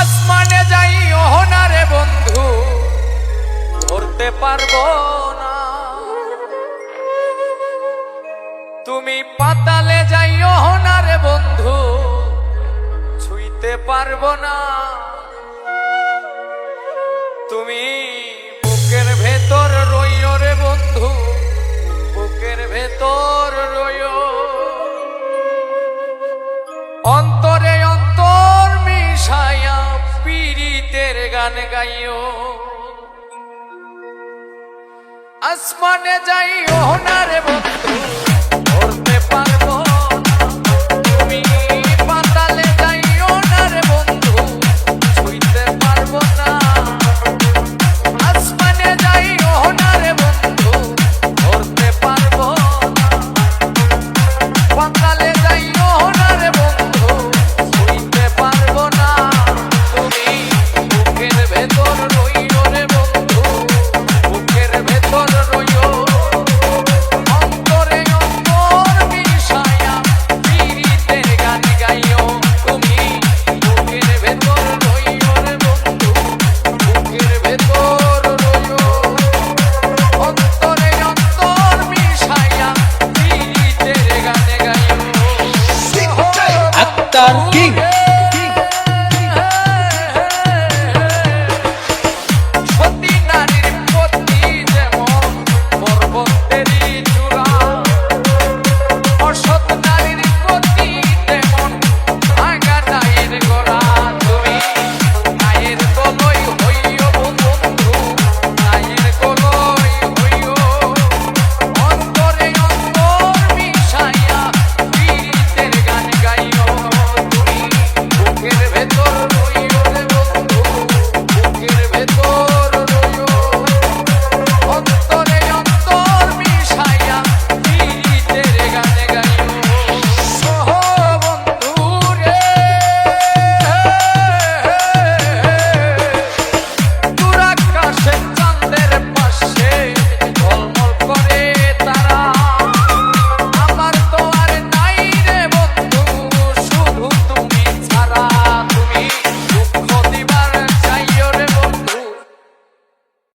আসমানে যাইও না রে বন্ধু, ধরতে পারবো না। তুমি পাতালে যাইও না রে বন্ধু, ছুঁইতে পারবো না। তুমি বুকের ভেতর রইও রে বন্ধু, বুকের ভেতর রইও। অন্তরে অন্তর মিশাইয়া পীড়িতের গান গাইও। আসমানে যাইও না রে বন্ধু, ধরতে পারবো না। তুমি পাতালে যাইও না রে বন্ধু, ছুঁইতে পারবো না। আসমানে যাইও না রে বন্ধু, ধরতে পারবো না। পাতালে যাইও না রে বন্ধু, ছুঁইতে পারবো না। তুমি বুকের ভেতর রইও রে বন্ধু, বুকের ভেতর রইও। অন্তরে অন্তর মিশাইয়া পীড়িতের গান গাইও। তুমি বুকের ভেতর রইও রে বন্ধু, বুকের ভেতর রইও। অন্তরে অন্তর মিশাইয়া পীড়িতের গান গাইও। আক্তার কিং। সতী নারীর পতি যেমন পর্বতেরই চূড়া, অসৎ নারীর পতি তেমন ভাঙা নায়ের গোড়া। তুমি নায়ের কলই হইও বন্ধু, নায়ের কলই হইও। অন্তরে অন্তর মিশাইয়া পীড়িতের গান গাইও। তুমি বুকের ভেতর